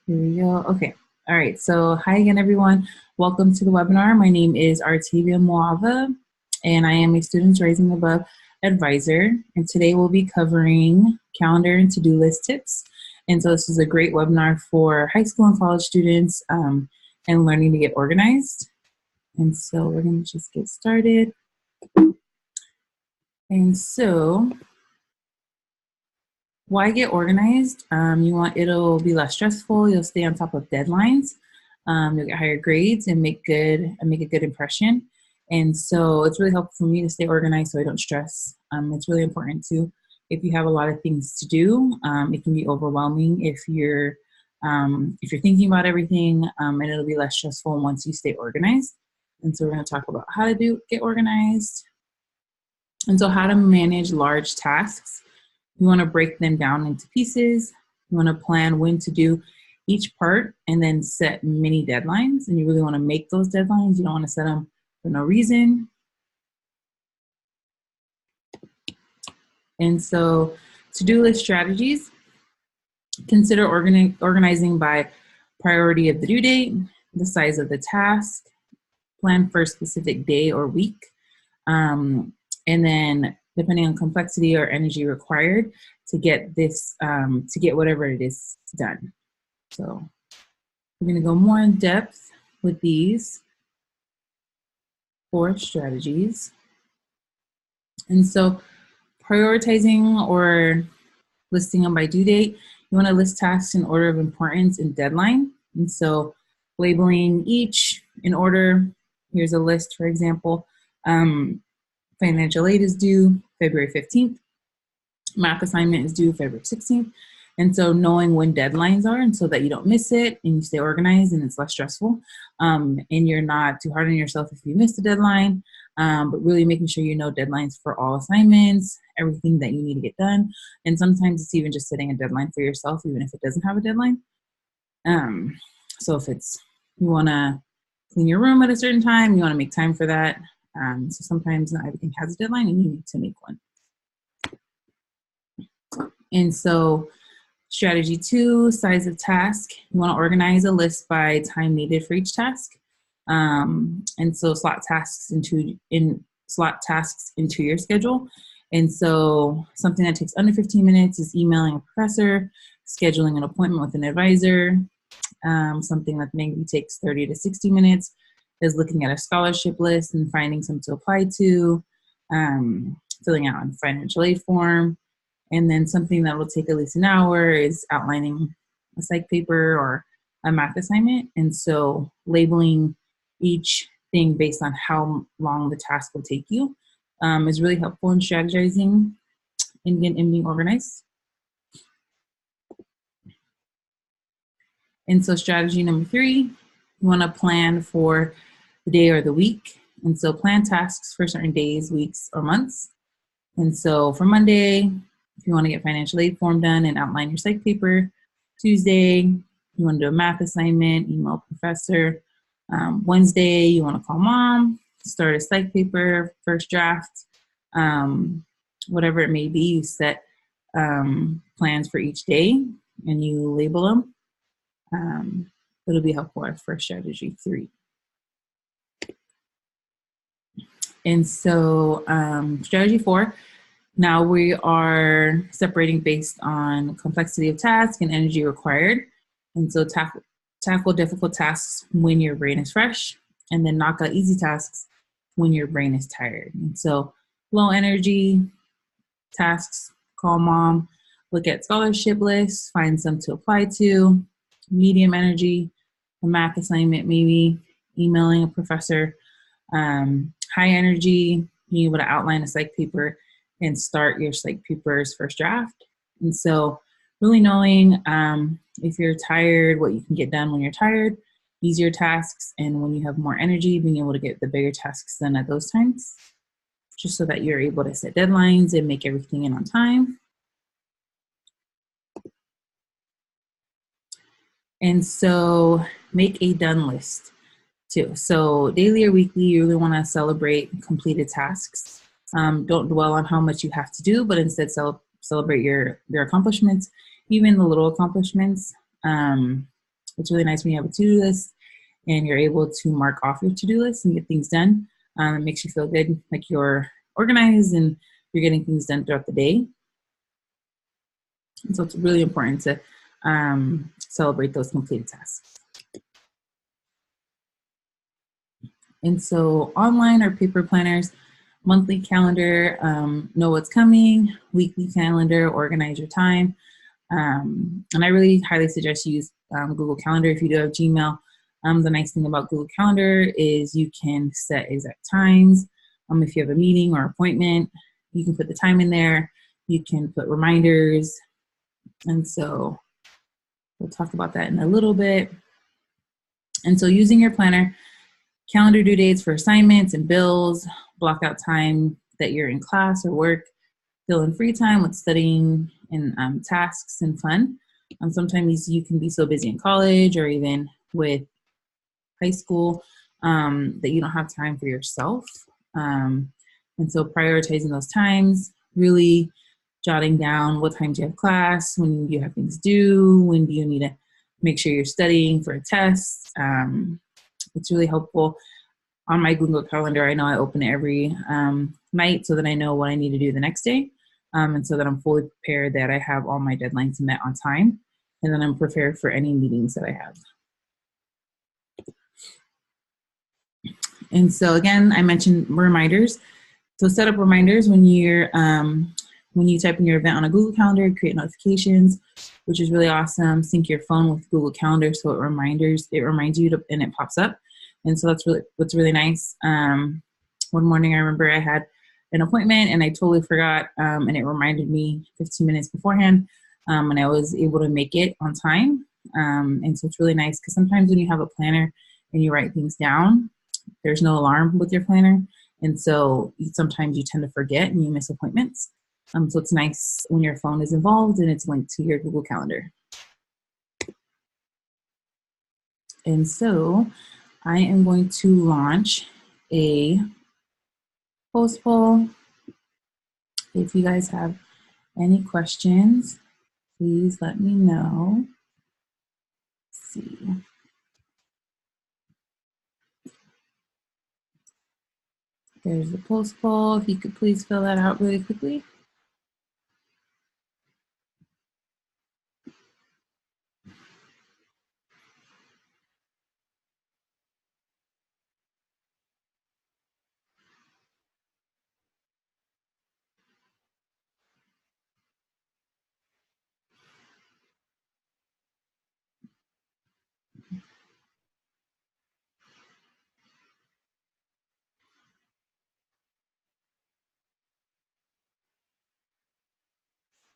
Here we go. Okay. All right. So hi again, everyone. Welcome to the webinar. My name is Artavia Moava, and I am a Students Rising Above advisor. And today we'll be covering calendar and to-do list tips. And so this is a great webinar for high school and college students and learning to get organized. And so we're going to just get started. And so why get organized? It'll be less stressful. You'll stay on top of deadlines. You'll get higher grades and make a good impression. And so it's really helpful for me to stay organized so I don't stress. It's really important too. If you have a lot of things to do, it can be overwhelming if you're thinking about everything, and it'll be less stressful once you stay organized. And so we're going to talk about how to get organized. And so how to manage large tasks. You want to break them down into pieces. You want to plan when to do each part and then set mini deadlines. And you really want to make those deadlines. You don't want to set them for no reason. And so to-do list strategies, consider organizing by priority of the due date, the size of the task, plan for a specific day or week, and then depending on complexity or energy required to get this, to get whatever it is done. So we're going to go more in depth with these 4 strategies. And so prioritizing or listing them by due date, you want to list tasks in order of importance and deadline. And so labeling each in order. Here's a list, for example. Financial aid is due February 15th. Math assignment is due February 16th. And so knowing when deadlines are and so that you don't miss it and you stay organized and it's less stressful, and you're not too hard on yourself if you miss the deadline, but really making sure you know deadlines for all assignments, everything that you need to get done. And sometimes it's even just setting a deadline for yourself, even if it doesn't have a deadline. So if you want to clean your room at a certain time, you want to make time for that. So sometimes not everything has a deadline and you need to make one. And so strategy 2, size of task. You want to organize a list by time needed for each task. And so slot tasks into your schedule. And so something that takes under 15 minutes is emailing a professor, scheduling an appointment with an advisor. Something that maybe takes 30 to 60 minutes is looking at a scholarship list and finding some to apply to, filling out a financial aid form. And then something that will take at least an hour is outlining a psych paper or a math assignment. And so labeling each thing based on how long the task will take you is really helpful in strategizing and being organized. And so strategy number 3, you want to plan for the day or the week. And so plan tasks for certain days, weeks, or months. And so for Monday, if you want to get financial aid form done and outline your psych paper. Tuesday, you want to do a math assignment, email professor. Wednesday, you want to call mom, start a psych paper, first draft. Whatever it may be, you set plans for each day and you label them. It'll be helpful for strategy 3. And so strategy 4, now we are separating based on complexity of task and energy required. And so tackle difficult tasks when your brain is fresh, and then knock out easy tasks when your brain is tired. And so low energy tasks, call mom, look at scholarship lists, find some to apply to. Medium energy, a math assignment maybe, emailing a professor. High energy, being able to outline a psych paper and start your psych paper's first draft. And so really knowing if you're tired, what you can get done when you're tired, easier tasks, and when you have more energy, being able to get the bigger tasks done at those times, just so that you're able to set deadlines and make everything in on time. And so make a done list too. So daily or weekly, you really want to celebrate completed tasks. Don't dwell on how much you have to do, but instead celebrate your accomplishments, even the little accomplishments. It's really nice when you have a to-do list and you're able to mark off your to-do list and get things done. It makes you feel good, like you're organized and you're getting things done throughout the day. And so it's really important to celebrate those completed tasks. And so online or paper planners, monthly calendar, know what's coming, weekly calendar, organize your time. And I really highly suggest you use Google Calendar if you do have Gmail. The nice thing about Google Calendar is you can set exact times. If you have a meeting or appointment, you can put the time in there. You can put reminders. And so we'll talk about that in a little bit. And so using your planner, calendar due dates for assignments and bills, block out time that you're in class or work, fill in free time with studying and tasks and fun. Sometimes you can be so busy in college or even with high school that you don't have time for yourself. And so prioritizing those times, really jotting down what times you have class, when you have things due, when do you need to make sure you're studying for a test. It's really helpful. On my Google Calendar, I know I open it every night so that I know what I need to do the next day. And so that I'm fully prepared, that I have all my deadlines met on time, and then I'm prepared for any meetings that I have. And so again, I mentioned reminders. So set up reminders when you type in your event on a Google Calendar, create notifications, which is really awesome. Sync your phone with Google Calendar so it reminds you to, and it pops up. And so that's what's really nice. One morning I remember I had an appointment and I totally forgot, and it reminded me 15 minutes beforehand, and I was able to make it on time. And so it's really nice because sometimes when you have a planner and you write things down, there's no alarm with your planner. And so sometimes you tend to forget and you miss appointments. So it's nice when your phone is involved and it's linked to your Google Calendar. And so I am going to launch a post poll. If you guys have any questions, please let me know. Let's see. There's the post poll. If you could please fill that out really quickly.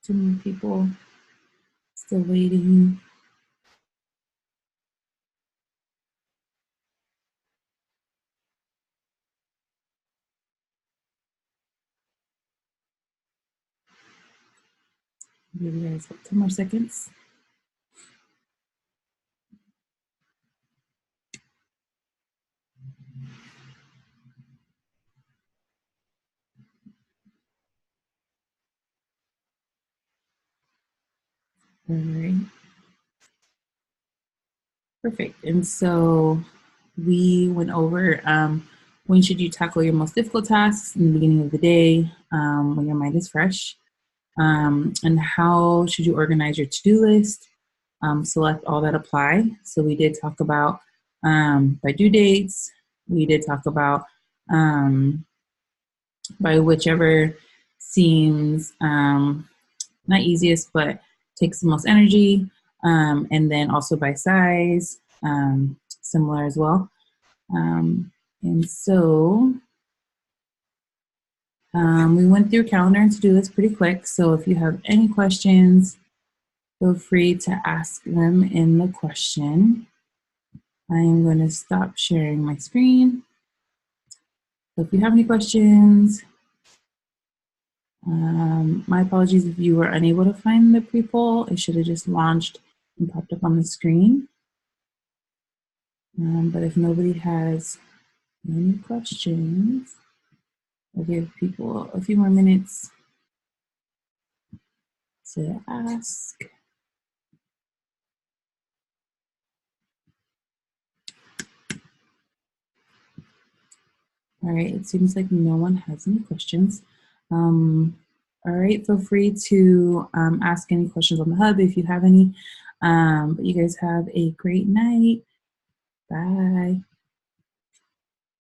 Too many people still waiting. Give you guys 10 more seconds. All right. Perfect. And so we went over when should you tackle your most difficult tasks in the beginning of the day when your mind is fresh, and how should you organize your to-do list, select all that apply. So we did talk about by due dates. We did talk about by whichever seems not easiest, but takes the most energy, and then also by size, similar as well. And so we went through calendar and to-do list pretty quick. So if you have any questions, feel free to ask them in the question. I am going to stop sharing my screen. So if you have any questions, my apologies if you were unable to find the pre-poll. It should have just launched and popped up on the screen. But if nobody has any questions, I'll give people a few more minutes to ask. All right, it seems like no one has any questions. All right, feel free to ask any questions on the hub if you have any. But you guys have a great night. Bye.